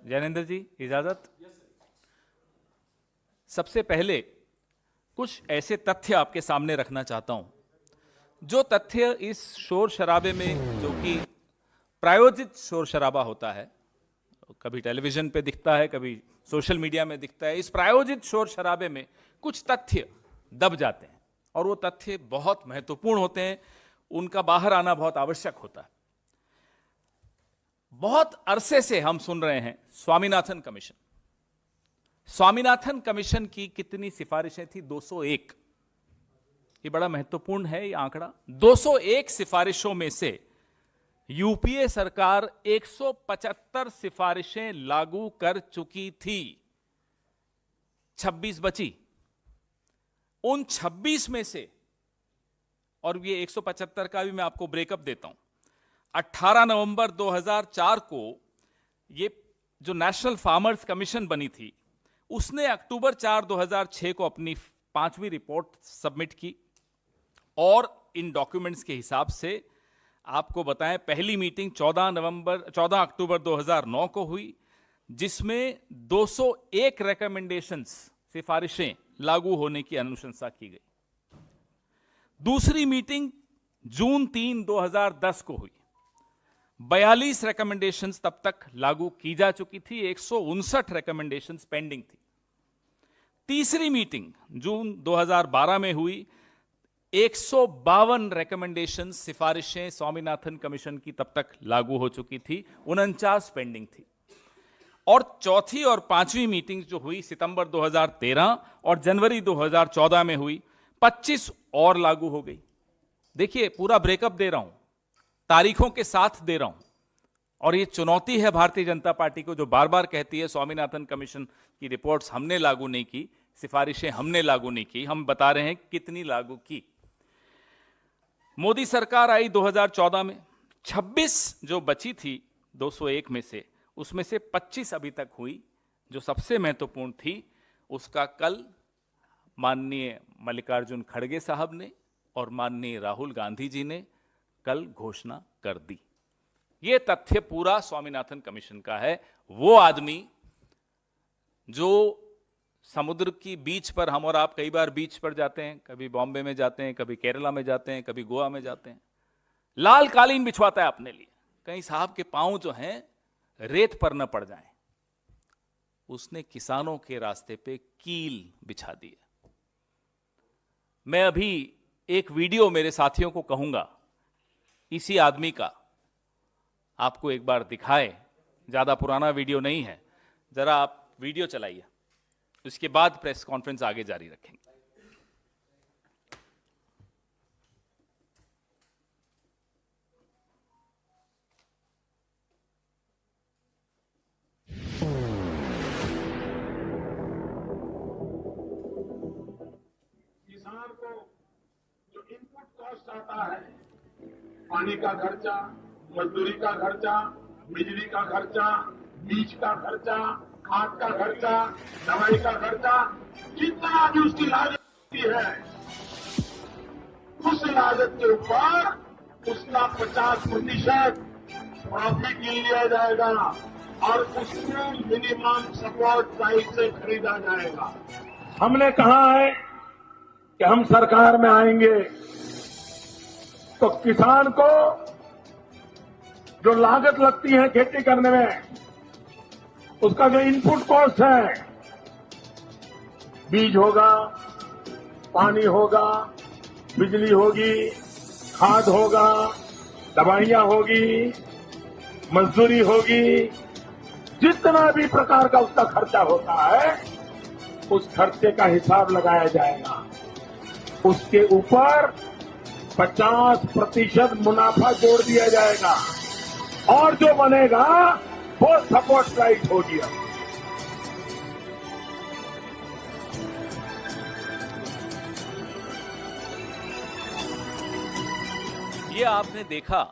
जैनेंद्र जी, इजाजत। सबसे पहले कुछ ऐसे तथ्य आपके सामने रखना चाहता हूं, जो तथ्य इस शोर शराबे में, जो कि प्रायोजित शोर शराबा होता है, कभी टेलीविजन पे दिखता है, कभी सोशल मीडिया में दिखता है, इस प्रायोजित शोर शराबे में कुछ तथ्य दब जाते हैं और वो तथ्य बहुत महत्वपूर्ण होते हैं, उनका बाहर आना बहुत आवश्यक होता है। बहुत अरसे से हम सुन रहे हैं स्वामीनाथन कमीशन। स्वामीनाथन कमीशन की कितनी सिफारिशें थी? 201। ये बड़ा महत्वपूर्ण है ये आंकड़ा। 201 सिफारिशों में से यूपीए सरकार 175 सिफारिशें लागू कर चुकी थी, 26 बची। उन 26 में से, और ये 175 का भी मैं आपको ब्रेकअप देता हूं, 18 नवंबर 2004 को ये जो नेशनल फार्मर्स कमीशन बनी थी, उसने अक्टूबर 4, 2006 को अपनी 5वीं रिपोर्ट सबमिट की। और इन डॉक्यूमेंट्स के हिसाब से आपको बताएं, पहली मीटिंग 14 अक्टूबर 2009 को हुई, जिसमें 201 रिकमेंडेशंस, सिफारिशें लागू होने की अनुशंसा की गई। दूसरी मीटिंग जून 3, 2010 को हुई, 42 रिकमेंडेशंस तब तक लागू की जा चुकी थी, 159 रिकमेंडेशंस पेंडिंग थी। तीसरी मीटिंग जून 2012 में हुई, 152 रिकमेंडेशंस, सिफारिशें स्वामीनाथन कमीशन की तब तक लागू हो चुकी थी, 49 पेंडिंग थी। और चौथी और 5वीं मीटिंग जो हुई सितंबर 2013 और जनवरी 2014 में हुई, 25 और लागू हो गई। देखिए, पूरा ब्रेकअप दे रहा हूं, तारीखों के साथ दे रहा हूं। और ये चुनौती है भारतीय जनता पार्टी को, जो बार बार कहती है स्वामीनाथन कमीशन की रिपोर्ट्स हमने लागू नहीं की, सिफारिशें हमने लागू नहीं की। हम बता रहे हैं कितनी लागू की। मोदी सरकार आई 2014 में, 26 जो बची थी 201 में से, उसमें से 25 अभी तक हुई। जो सबसे महत्वपूर्ण थी, उसका कल माननीय मल्लिकार्जुन खड़गे साहब ने और माननीय राहुल गांधी जी ने कल घोषणा कर दी। यह तथ्य पूरा स्वामीनाथन कमीशन का है। वो आदमी जो समुद्र की बीच पर, हम और आप कई बार बीच पर जाते हैं, कभी बॉम्बे में जाते हैं, कभी केरला में जाते हैं, कभी गोवा में जाते हैं, लाल कालीन बिछवाता है अपने लिए, कहीं साहब के पांव जो हैं रेत पर न पड़ जाएं। उसने किसानों के रास्ते पे कील बिछा दी है। मैं अभी एक वीडियो मेरे साथियों को कहूंगा इसी आदमी का, आपको एक बार दिखाए। ज्यादा पुराना वीडियो नहीं है, जरा आप वीडियो चलाइए, उसके बाद प्रेस कॉन्फ्रेंस आगे जारी रखेंगे। किसान को जो इनपुट कॉस्ट आता है, पानी का खर्चा, मजदूरी का खर्चा, बिजली का खर्चा, बीज का खर्चा, खाद का खर्चा, दवाई का खर्चा, जितना भी उसकी लागत होती है, उस लागत के ऊपर उसका 50% प्रॉफिट लिया जाएगा और उसको मिनिमम सपोर्ट प्राइस से खरीदा जाएगा। हमने कहा है कि हम सरकार में आएंगे तो किसान को जो लागत लगती है खेती करने में, उसका जो इनपुट कॉस्ट है, बीज होगा, पानी होगा, बिजली होगी, खाद होगा, दवाइयां होगी, मजदूरी होगी, जितना भी प्रकार का उसका खर्चा होता है, उस खर्चे का हिसाब लगाया जाएगा। उसके ऊपर 50% मुनाफा जोड़ दिया जाएगा और जो बनेगा वो सपोर्ट प्राइस होगी। ये आपने देखा,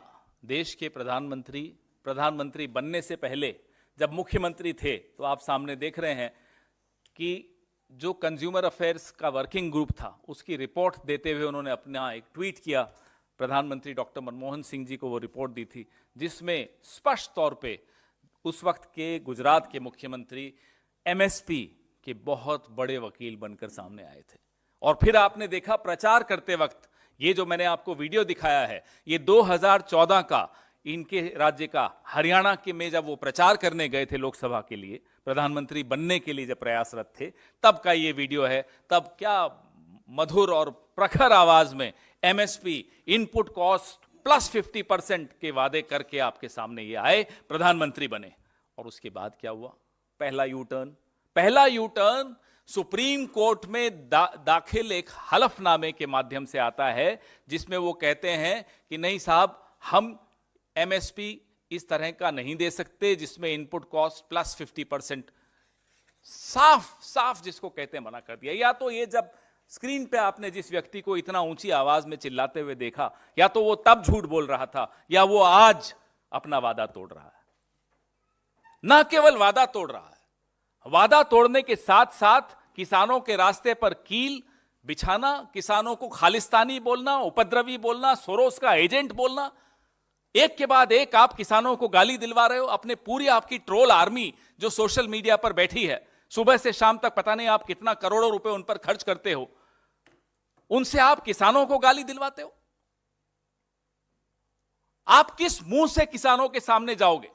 देश के प्रधानमंत्री बनने से पहले जब मुख्यमंत्री थे, तो आप सामने देख रहे हैं कि जो कंज्यूमर अफेयर्स का वर्किंग ग्रुप था, उसकी रिपोर्ट देते हुए उन्होंने अपना एक ट्वीट किया। प्रधानमंत्री डॉक्टर मनमोहन सिंह जी को वो रिपोर्ट दी थी, जिसमें स्पष्ट तौर पे उस वक्त के गुजरात के मुख्यमंत्री एमएसपी के बहुत बड़े वकील बनकर सामने आए थे। और फिर आपने देखा प्रचार करते वक्त, ये जो मैंने आपको वीडियो दिखाया है, ये 2014 का इनके राज्य का, हरियाणा के में जब वो प्रचार करने गए थे लोकसभा के लिए, प्रधानमंत्री बनने के लिए जब प्रयासरत थे, तब का ये वीडियो है। तब क्या मधुर और प्रखर आवाज में एमएसपी, इनपुट कॉस्ट प्लस 50% के वादे करके आपके सामने ये आए, प्रधानमंत्री बने। और उसके बाद क्या हुआ? पहला यू टर्न सुप्रीम कोर्ट में दाखिल एक हलफनामे के माध्यम से आता है, जिसमें वो कहते हैं कि नहीं साहब, हम एमएसपी इस तरह का नहीं दे सकते जिसमें इनपुट कॉस्ट प्लस 50%। साफ साफ जिसको कहते हैं मना कर दिया। या तो ये जब स्क्रीन पे आपने जिस व्यक्ति को इतना ऊंची आवाज में चिल्लाते हुए देखा, या तो वो तब झूठ बोल रहा था, या वो आज अपना वादा तोड़ रहा है। ना केवल वादा तोड़ रहा है, वादा तोड़ने के साथ साथ किसानों के रास्ते पर कील बिछाना, किसानों को खालिस्तानी बोलना, उपद्रवी बोलना, सोरोस का एजेंट बोलना, एक के बाद एक आप किसानों को गाली दिलवा रहे हो। अपने पूरी आपकी ट्रोल आर्मी जो सोशल मीडिया पर बैठी है, सुबह से शाम तक पता नहीं आप कितना करोड़ों रुपए उन पर खर्च करते हो, उनसे आप किसानों को गाली दिलवाते हो। आप किस मुंह से किसानों के सामने जाओगे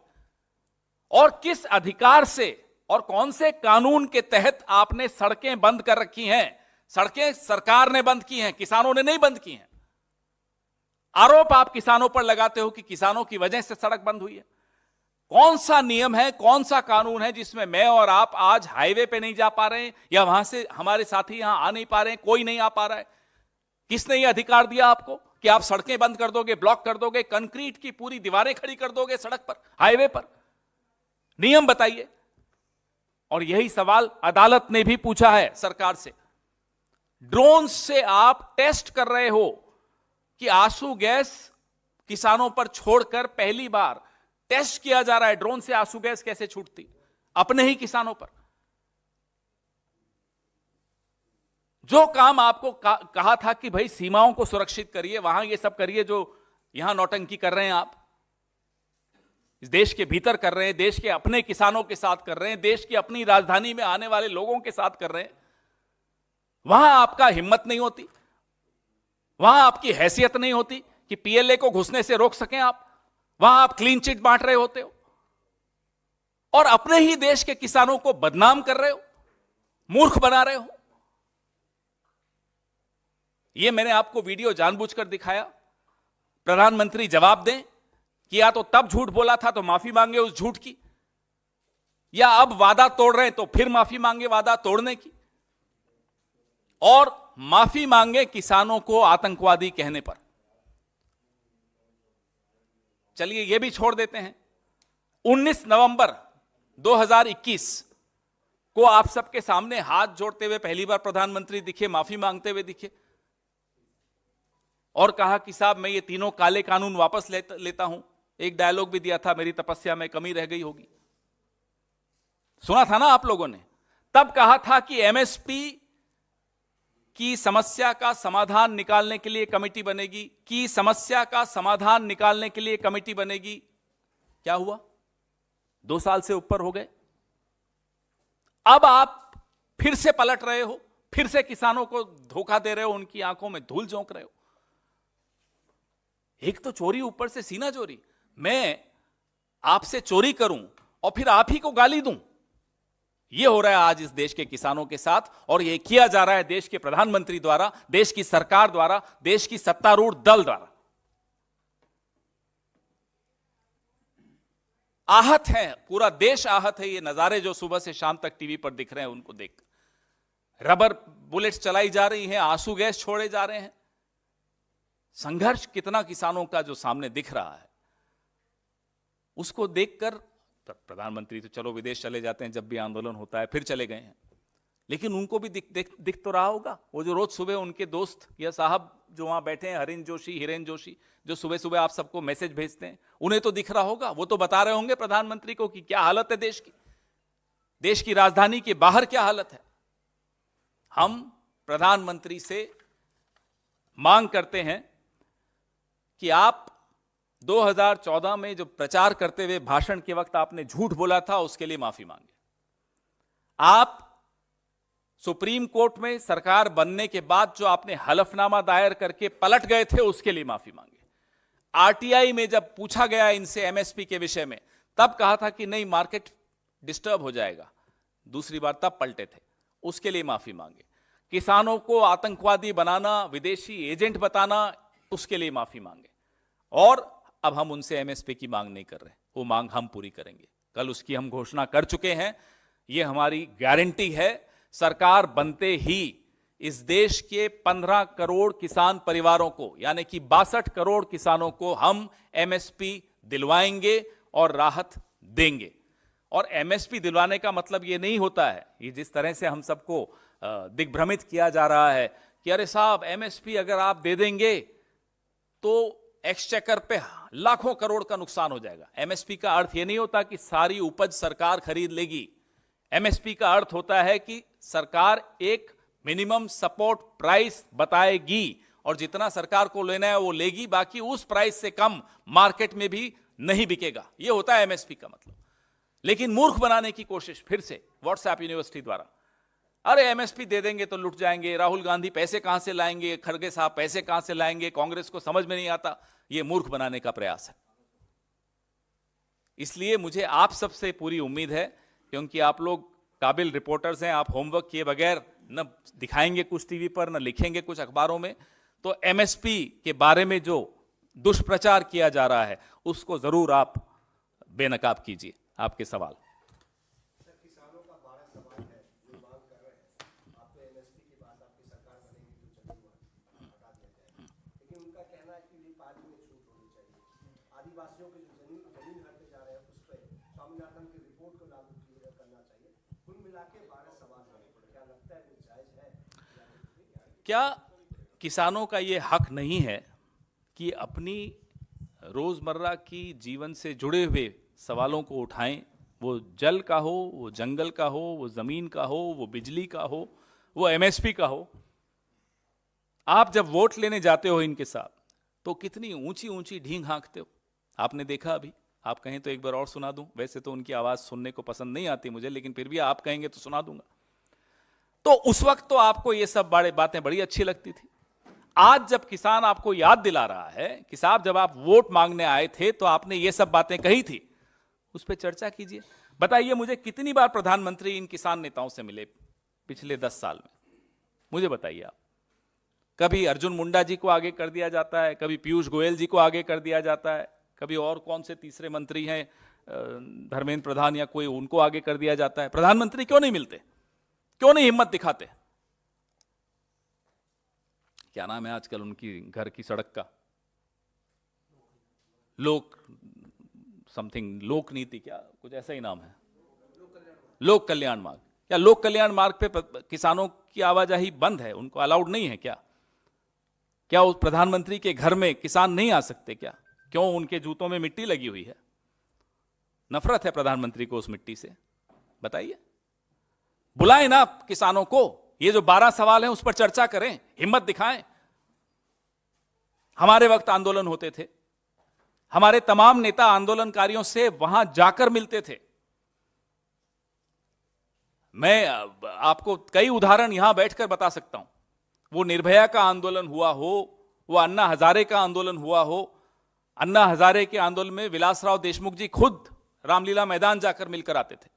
और किस अधिकार से और कौन से कानून के तहत आपने सड़कें बंद कर रखी हैं? सड़कें सरकार ने बंद की हैं, किसानों ने नहीं बंद की हैं। आरोप आप किसानों पर लगाते हो कि किसानों की वजह से सड़क बंद हुई है। कौन सा नियम है, कौन सा कानून है जिसमें मैं और आप आज हाईवे पे नहीं जा पा रहे हैं, या वहां से हमारे साथी यहां आ नहीं पा रहे हैं, कोई नहीं आ पा रहा है? किसने यह अधिकार दिया आपको कि आप सड़कें बंद कर दोगे, ब्लॉक कर दोगे, कंक्रीट की पूरी दीवारें खड़ी कर दोगे सड़क पर, हाईवे पर? नियम बताइए। और यही सवाल अदालत ने भी पूछा है सरकार से। ड्रोन से आप टेस्ट कर रहे हो कि आंसू गैस किसानों पर छोड़कर पहली बार टेस्ट किया जा रहा है, ड्रोन से आंसू गैस कैसे छूटती अपने ही किसानों पर। जो काम आपको कहा था कि भाई सीमाओं को सुरक्षित करिए, वहां ये सब करिए जो यहां नौटंकी कर रहे हैं आप, इस देश के भीतर कर रहे हैं, देश के अपने किसानों के साथ कर रहे हैं, देश की अपनी राजधानी में आने वाले लोगों के साथ कर रहे हैं, वहां आपका हिम्मत नहीं होती, वहां आपकी हैसियत नहीं होती कि पीएलए को घुसने से रोक सकें आप। वहां आप क्लीन चिट बांट रहे होते हो और अपने ही देश के किसानों को बदनाम कर रहे हो, मूर्ख बना रहे हो। यह मैंने आपको वीडियो जानबूझकर दिखाया। प्रधानमंत्री जवाब दें कि या तो तब झूठ बोला था तो माफी मांगे उस झूठ की, या अब वादा तोड़ रहे हैं तो फिर माफी मांगे वादा तोड़ने की, और माफी मांगे किसानों को आतंकवादी कहने पर। चलिए यह भी छोड़ देते हैं। 19 नवंबर 2021 को आप सबके सामने हाथ जोड़ते हुए पहली बार प्रधानमंत्री दिखे, माफी मांगते हुए दिखे और कहा कि साहब मैं ये तीनों काले कानून वापस लेता हूं। एक डायलॉग भी दिया था, मेरी तपस्या में कमी रह गई होगी, सुना था ना आप लोगों ने। तब कहा था कि एमएसपी की समस्या का समाधान निकालने के लिए कमेटी बनेगी, की समस्या का समाधान निकालने के लिए कमेटी बनेगी। क्या हुआ? 2 साल से ऊपर हो गए। अब आप फिर से पलट रहे हो, फिर से किसानों को धोखा दे रहे हो, उनकी आंखों में धूल झोंक रहे हो। एक तो चोरी, ऊपर से सीना चोरी। मैं आपसे चोरी करूं और फिर आप ही को गाली दूं, यह हो रहा है आज इस देश के किसानों के साथ, और यह किया जा रहा है देश के प्रधानमंत्री द्वारा, देश की सरकार द्वारा, देश की सत्तारूढ़ दल द्वारा। आहत है, पूरा देश आहत है। ये नजारे जो सुबह से शाम तक टीवी पर दिख रहे हैं, उनको देख रबर बुलेट्स चलाई जा रही हैं, आंसू गैस छोड़े जा रहे हैं। संघर्ष कितना किसानों का जो सामने दिख रहा है, उसको देखकर प्रधानमंत्री तो चलो विदेश चले जाते हैं जब भी आंदोलन होता है, फिर चले गए हैं, लेकिन उनको भी दिख तो रहा होगा। वो जो रोज सुबह उनके दोस्त या साहब जो वहां बैठे हैं, हिरेन जोशी, जो सुबह सुबह आप सबको मैसेज भेजते हैं, उन्हें तो दिख रहा होगा। वो तो बता रहे होंगे प्रधानमंत्री को कि क्या हालत है देश की राजधानी के बाहर क्या हालत है। हम प्रधानमंत्री से मांग करते हैं कि आप 2014 में जो प्रचार करते हुए भाषण के वक्त आपने झूठ बोला था, उसके लिए माफी मांगे। आप सुप्रीम कोर्ट में सरकार बनने के बाद जो आपने हलफनामा दायर करके पलट गए थे, उसके लिए माफी मांगे। आरटीआई में जब पूछा गया इनसे एमएसपी के विषय में, तब कहा था कि नहीं, मार्केट डिस्टर्ब हो जाएगा। दूसरी बार तब पलटे थे, उसके लिए माफी मांगे। किसानों को आतंकवादी बनाना, विदेशी एजेंट बताना, उसके लिए माफी मांगे। और अब हम उनसे एमएसपी की मांग नहीं कर रहे, वो मांग हम पूरी करेंगे। कल उसकी हम घोषणा कर चुके हैं, ये हमारी गारंटी है। सरकार बनते ही इस देश के 15 करोड़ किसान परिवारों को, यानी कि 62 करोड़ किसानों को हम एमएसपी दिलवाएंगे और राहत देंगे। और एमएसपी दिलवाने का मतलब ये नहीं होता है, ये जिस तरह से हम सबको दिग्भ्रमित किया जा रहा है कि अरे साहब, एमएसपी अगर आप दे देंगे तो एक्सचेकर पे लाखों करोड़ का नुकसान हो जाएगा। एमएसपी का अर्थ यह नहीं होता कि सारी उपज सरकार खरीद लेगी। एमएसपी का अर्थ होता है कि सरकार एक मिनिमम सपोर्ट प्राइस बताएगी और जितना सरकार को लेना है वो लेगी, बाकी उस प्राइस से कम मार्केट में भी नहीं बिकेगा। ये होता है एमएसपी का मतलब। लेकिन मूर्ख बनाने की कोशिश फिर से व्हाट्सएप यूनिवर्सिटी द्वारा, अरे एमएसपी दे देंगे तो लुट जाएंगे, राहुल गांधी पैसे कहां से लाएंगे, खड़गे साहब पैसे कहां से लाएंगे, कांग्रेस को समझ में नहीं आता। यह मूर्ख बनाने का प्रयास है। इसलिए मुझे आप सबसे पूरी उम्मीद है, क्योंकि आप लोग काबिल रिपोर्टर्स हैं, आप होमवर्क किए बगैर न दिखाएंगे कुछ टीवी पर, न लिखेंगे कुछ अखबारों में, तो एमएसपी के बारे में जो दुष्प्रचार किया जा रहा है उसको जरूर आप बेनकाब कीजिए। आपके सवाल। किसानों का 12 सवाल है जो मांग कर रहे हैं। आपने एमएसपी के बाद आपकी सरकार बनेगी तो जमीन हटा दिया जाएगा, लेकिन उनका कहना है कि ये पानी में छूट होनी चाहिए। आदिवासियों के जो जमीन हटते जा रहे हैं उस पर स्वामीनाथन की रिपोर्ट को लागू करना चाहिए। कुल मिला के 12 सवाल हैं। क्या लगता है वो जायज है? क्या किसानों का ये हक नहीं है कि अपनी रोजमर्रा की जीवन से जुड़े हुए सवालों को उठाएं? वो जल का हो, वो जंगल का हो, वो जमीन का हो, वो बिजली का हो, वो एमएसपी का हो। आप जब वोट लेने जाते हो इनके साथ, तो कितनी ऊंची ऊंची ढींग हाँकते हो। आपने देखा अभी, आप कहें तो एक बार और सुना दूं। वैसे तो उनकी आवाज सुनने को पसंद नहीं आती मुझे, लेकिन फिर भी आप कहेंगे तो सुना दूंगा। तो उस वक्त तो आपको ये सब बड़े बातें बड़ी अच्छी लगती थी। आज जब किसान आपको याद दिला रहा है कि साहब जब आप वोट मांगने आए थे तो आपने ये सब बातें कही थी, उस पर चर्चा कीजिए। बताइए मुझे, कितनी बार प्रधानमंत्री इन किसान नेताओं से मिले पिछले 10 साल में? मुझे बताइए आप। कभी अर्जुन मुंडा जी को आगे कर दिया जाता है, कभी पीयूष गोयल जी को आगे कर दिया जाता है, कभी और कौन से तीसरे मंत्री हैं, धर्मेंद्र प्रधान या कोई, उनको आगे कर दिया जाता है। प्रधानमंत्री क्यों नहीं मिलते? क्यों नहीं हिम्मत दिखाते? क्या नाम है आजकल उनकी घर की सड़क का? लोक नीति, क्या कुछ ऐसा ही नाम है, लोक कल्याण मार्ग। क्या लोक कल्याण मार्ग पे किसानों की आवाजाही बंद है? उनको अलाउड नहीं है क्या? क्या उस प्रधानमंत्री के घर में किसान नहीं आ सकते क्या? क्यों उनके जूतों में मिट्टी लगी हुई है? नफरत है प्रधानमंत्री को उस मिट्टी से? बताइए। बुलाएं ना किसानों को, ये जो 12 सवाल हैं उस पर चर्चा करें, हिम्मत दिखाएं। हमारे वक्त आंदोलन होते थे, हमारे तमाम नेता आंदोलनकारियों से वहां जाकर मिलते थे। मैं आपको कई उदाहरण यहां बैठकर बता सकता हूं। वो निर्भया का आंदोलन हुआ हो, वो अन्ना हजारे का आंदोलन हुआ हो। अन्ना हजारे के आंदोलन में विलासराव देशमुख जी खुद रामलीला मैदान जाकर मिलकर आते थे।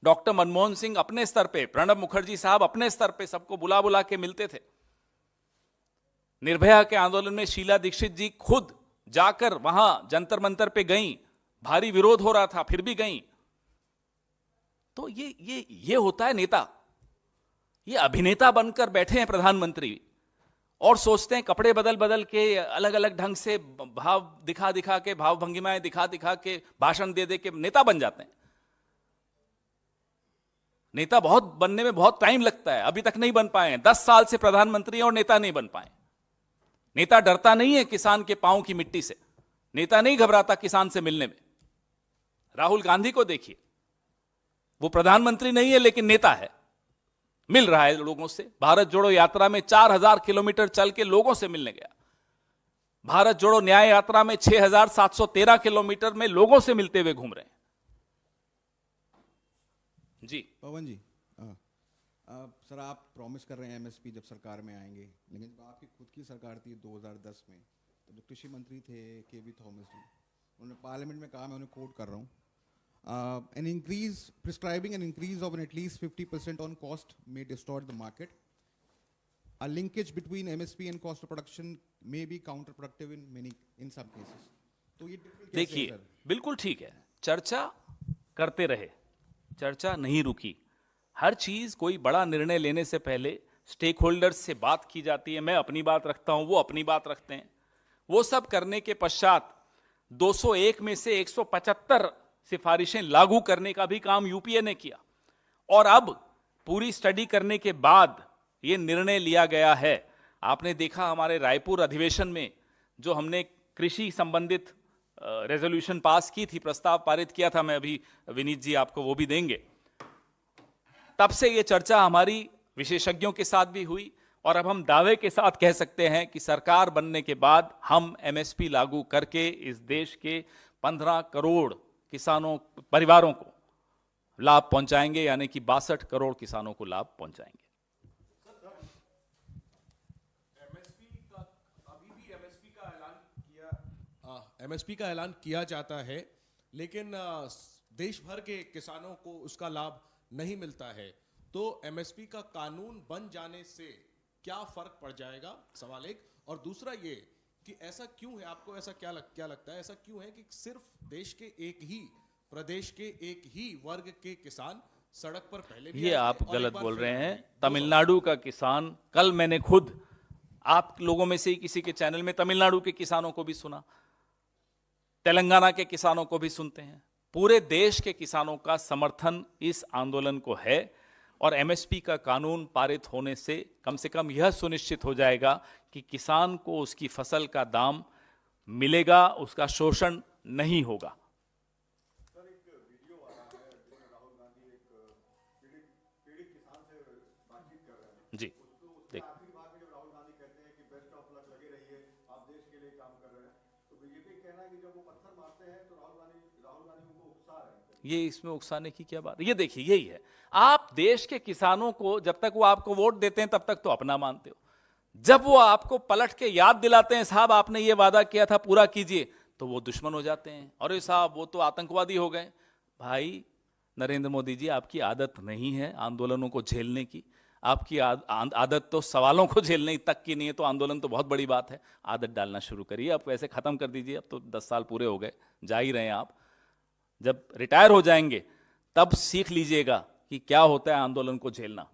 डॉक्टर मनमोहन सिंह अपने स्तर पे, प्रणब मुखर्जी साहब अपने स्तर पे सबको बुला बुला के मिलते थे। निर्भया के आंदोलन में शीला दीक्षित जी खुद जाकर वहां जंतर मंतर पे गईं, भारी विरोध हो रहा था फिर भी गईं। तो ये होता है नेता। ये अभिनेता बनकर बैठे हैं प्रधानमंत्री और सोचते हैं कपड़े बदल बदल के, अलग अलग ढंग से भाव दिखा दिखा के, भाव भंगिमाएं दिखा दिखा के, भाषण दे दे के नेता बन जाते हैं। नेता बहुत बनने में बहुत टाइम लगता है, अभी तक नहीं बन पाए हैं। 10 साल से प्रधानमंत्री और नेता नहीं बन पाए। नेता डरता नहीं है किसान के पांव की मिट्टी से, नेता नहीं घबराता किसान से मिलने में। राहुल गांधी को देखिए, वो प्रधानमंत्री नहीं है लेकिन नेता है, मिल रहा है लोगों से। भारत जोड़ो यात्रा में 4000 किलोमीटर चल के लोगों से मिलने गया। भारत जोड़ो न्याय यात्रा में 6,713 किलोमीटर में लोगों से मिलते हुए घूम रहे हैं। जी पवन जी, सर आप प्रॉमिस कर रहे हैं एमएसपी जब सरकार में आएंगे, लेकिन जब आपकी खुद की सरकार थी 2010 में, तो जो कृषि मंत्री थे केवी थॉमस जी, उन्होंने पार्लियामेंट में कहा, मैं उन्हें कोट कर रहा हूँ, an increase prescribing an increase of at least 50% on cost may distort the market. A linkage between MSP and cost of production may be counterproductive in some cases. तो ये different कैसे है देखिए, सर? बिल्कुल ठीक है, चर्चा करते रहे, चर्चा नहीं रुकी। हर चीज कोई बड़ा निर्णय लेने से पहले स्टेक होल्डर्स से बात की जाती है। मैं अपनी बात रखता हूं, वो अपनी बात रखते हैं। वो सब करने के पश्चात 201 में से 175 सिफारिशें लागू करने का भी काम यूपीए ने किया, और अब पूरी स्टडी करने के बाद यह निर्णय लिया गया है। आपने देखा हमारे रायपुर अधिवेशन में जो हमने कृषि संबंधित रेजोल्यूशन पास की थी, प्रस्ताव पारित किया था, मैं अभी विनीत जी आपको वो भी देंगे। तब से यह चर्चा हमारी विशेषज्ञों के साथ भी हुई, और अब हम दावे के साथ कह सकते हैं कि सरकार बनने के बाद हम एमएसपी लागू करके इस देश के 15 करोड़ किसानों परिवारों को लाभ पहुंचाएंगे, यानी कि 62 करोड़ किसानों को लाभ पहुंचाएंगे। एमएसपी का ऐलान किया जाता है, लेकिन देश भर के किसानों को उसका लाभ नहीं मिलता है। तो एमएसपी का कानून बन जाने से क्या फर्क पड़ जाएगा, सवाल एक। और दूसरा ये कि ऐसा क्यों है, आपको ऐसा क्या लगता है, ऐसा क्यों है कि सिर्फ देश के एक ही प्रदेश के एक ही वर्ग के किसान सड़क पर पहले भी ये आए थे आप और एक गलत बार बोल फिर रहे आए हैं। थे? तमिलनाडु का किसान, कल मैंने खुद आप लोगों में से ही किसी के चैनल में तमिलनाडु के किसानों को भी सुना, तेलंगाना के किसानों को भी सुनते हैं। पूरे देश के किसानों का समर्थन इस आंदोलन को है, और एमएसपी का कानून पारित होने से कम यह सुनिश्चित हो जाएगा कि किसान को उसकी फसल का दाम मिलेगा, उसका शोषण नहीं होगा। सर, एक वीडियो आ रहा है जिसमें राहुल गांधी एक पीड़ित किसान से बातचीत कर रहे हैं। जी उसके देख, आखिरी भाग में जब राहुल गांधी कहते हैं कि बेस्ट ऑफ लक, लगे रहिए, आप देश के लिए काम कर रहे हैं, तो बीजेपी का कहना है कि जब वो पत्थर मारते हैं तो राहुल गांधी उनको उकसा रहे हैं। ये इसमें उकसाने की क्या बात? ये देखिए, यही है, आप देश के किसानों को जब तक वो आपको वोट देते हैं तब तक तो अपना मानते हो, जब वो आपको पलट के याद दिलाते हैं साहब आपने ये वादा किया था पूरा कीजिए, तो वो दुश्मन हो जाते हैं। अरे साहब वो तो आतंकवादी हो गए। भाई नरेंद्र मोदी जी, आपकी आदत नहीं है आंदोलनों को झेलने की, आपकी आदत तो सवालों को झेलने तक की नहीं है, तो आंदोलन तो बहुत बड़ी बात है। आदत डालना शुरू करिए, अब वैसे खत्म कर दीजिए, अब तो 10 साल पूरे हो गए, जा ही रहे हैं आप। जब रिटायर हो जाएंगे तब सीख लीजिएगा कि क्या होता है आंदोलन को झेलना।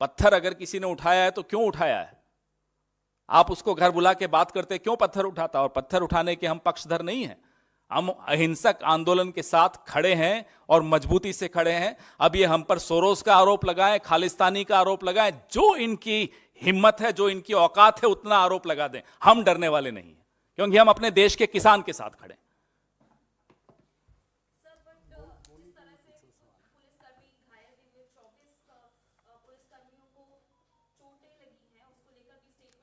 पत्थर अगर किसी ने उठाया है तो क्यों उठाया है, आप उसको घर बुला के बात करते क्यों पत्थर उठाता, और पत्थर उठाने के हम पक्षधर नहीं हैं। हम अहिंसक आंदोलन के साथ खड़े हैं और मजबूती से खड़े हैं। अब ये हम पर सोरोस का आरोप लगाएं, खालिस्तानी का आरोप लगाएं, जो इनकी हिम्मत है, जो इनकी औकात है, उतना आरोप लगा दें, हम डरने वाले नहीं हैं, क्योंकि हम अपने देश के किसान के साथ खड़े हैं।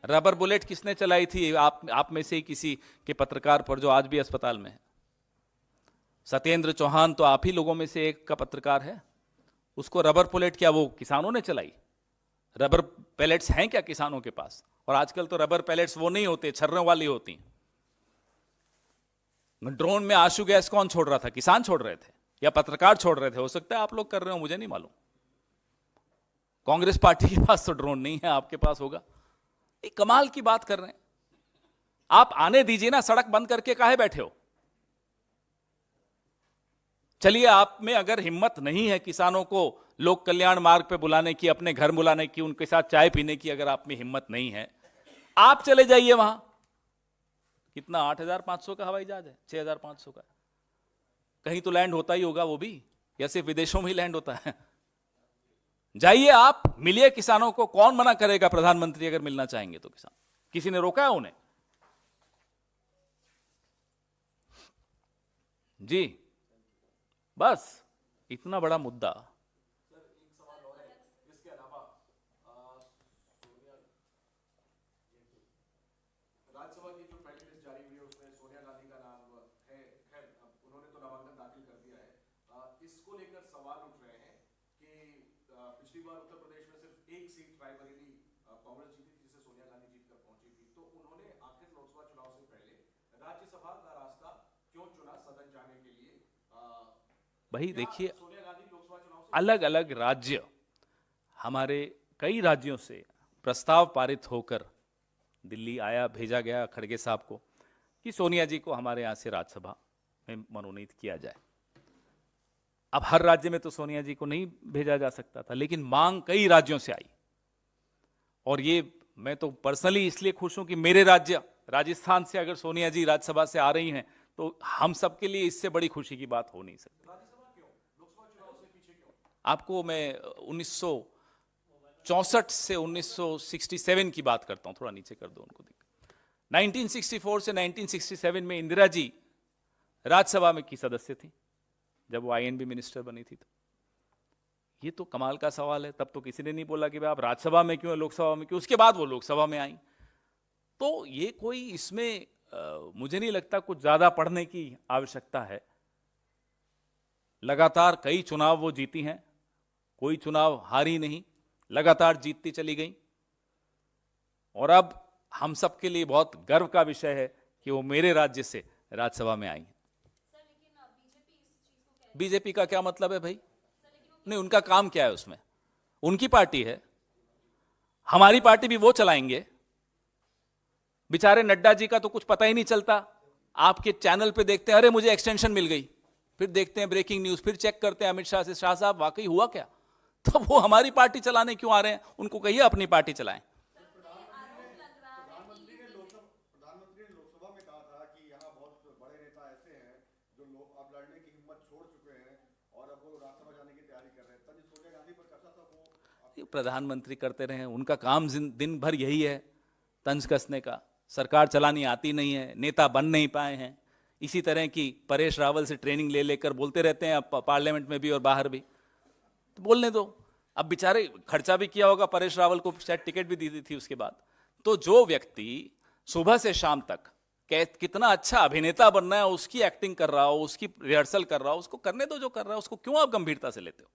रबर बुलेट किसने चलाई थी? आप में से ही किसी के पत्रकार पर, जो आज भी अस्पताल में है। सत्येंद्र चौहान तो आप ही लोगों में से एक का पत्रकार है। उसको रबर बुलेट क्या वो किसानों ने चलाई? रबर पैलेट्स हैं क्या किसानों के पास? और आजकल तो रबर पैलेट्स वो नहीं होते, छर्रों वाली होती। ड्रोन में आंसू गैस कौन छोड़ रहा था? किसान छोड़ रहे थे या पत्रकार छोड़ रहे थे? हो सकता है आप लोग कर रहे हो, मुझे नहीं मालूम। कांग्रेस पार्टी के पास तो ड्रोन नहीं है, आपके पास होगा। एक कमाल की बात कर रहे हैं आप। आने दीजिए ना, सड़क बंद करके काहे बैठे हो? चलिए, आप में अगर हिम्मत नहीं है किसानों को लोक कल्याण मार्ग पे बुलाने की, अपने घर बुलाने की, उनके साथ चाय पीने की, अगर आप में हिम्मत नहीं है, आप चले जाइए वहां। कितना 8,500 का हवाई जहाज है? 6,500 का? कहीं तो लैंड होता ही होगा वो भी, या सिर्फ विदेशों में ही लैंड होता है? जाइए आप, मिलिए किसानों को। कौन मना करेगा? प्रधानमंत्री अगर मिलना चाहेंगे तो किसान, किसी ने रोका है उन्हें? जी बस इतना बड़ा मुद्दा। राज्यसभा पिछली बार उत्तर प्रदेश में सिर्फ एक सीट रायबरेली कांग्रेस जीती थी, जिसे सोनिया गांधी जीत कर पहुंची थी, तो उन्होंने आखिर लोकसभा चुनाव से पहले राज्यसभा का रास्ता क्यों चुना सदन जाने के लिए? भाई देखिए, सोनिया गांधी लोकसभा चुनाव से अलग अलग राज्य, हमारे कई राज्यों से प्रस्ताव पारित होकर दिल्ली आया, भेजा गया खड़गे साहब को कि सोनिया जी को हमारे यहाँ से राज्यसभा में मनोनीत किया जाए। अब हर राज्य में तो सोनिया जी को नहीं भेजा जा सकता था, लेकिन मांग कई राज्यों से आई। और ये मैं तो पर्सनली इसलिए खुश हूं कि मेरे राज्य राजस्थान से अगर सोनिया जी राज्यसभा से आ रही हैं तो हम सबके लिए इससे बड़ी खुशी की बात हो नहीं सकती। आपको मैं 1964 से 1967 की बात करता हूं, थोड़ा नीचे कर दो उनको। 1964 से 1967 में इंदिरा जी राज्यसभा में की सदस्य थी, जब वो आईएनबी मिनिस्टर बनी थी। तो ये तो कमाल का सवाल है। तब तो किसी ने नहीं बोला कि भाई आप राज्यसभा में क्यों, लोकसभा में क्यों। उसके बाद वो लोकसभा में आई। तो ये कोई इसमें मुझे नहीं लगता कुछ ज्यादा पढ़ने की आवश्यकता है। लगातार कई चुनाव वो जीती हैं, कोई चुनाव हारी नहीं, लगातार जीतती चली गई। और अब हम सबके लिए बहुत गर्व का विषय है कि वो मेरे राज्य से राज्यसभा में आई। बीजेपी का क्या मतलब है भाई? नहीं, उनका काम क्या है उसमें? उनकी पार्टी है, हमारी पार्टी भी वो चलाएंगे। बेचारे नड्डा जी का तो कुछ पता ही नहीं चलता। आपके चैनल पे देखते हैं, अरे मुझे एक्सटेंशन मिल गई, फिर देखते हैं ब्रेकिंग न्यूज, फिर चेक करते हैं अमित शाह से, शाह साहब वाकई हुआ क्या? तो वो हमारी पार्टी चलाने क्यों आ रहे हैं? उनको कहिए अपनी पार्टी चलाएं। प्रधानमंत्री ने लोकसभा में कहा था कि यहाँ बहुत बड़े नेता ऐसे हैं जो लोग अब लड़ने की हिम्मत छोड़ चुके हैं और अब वो राज्यसभा जाने की तैयारी कर रहे हैं। तब सोनिया गांधी पर कैसा था वो? ये प्रधानमंत्री करते रहे, उनका काम दिन भर यही है, तंज कसने का। सरकार चलानी आती नहीं है, नेता बन नहीं पाए हैं। इसी तरह की परेश रावल से ट्रेनिंग ले लेकर बोलते रहते हैं पार्लियामेंट में भी और बाहर भी। तो बोलने दो। अब बेचारे खर्चा भी किया होगा परेश रावल को, शायद टिकट भी दी थी उसके बाद। तो जो व्यक्ति सुबह से शाम तक कितना अच्छा अभिनेता बनना है उसकी एक्टिंग कर रहा हो, उसकी रिहर्सल कर रहा हो, उसको करने दो जो कर रहा है। उसको क्यों आप गंभीरता से लेते हो?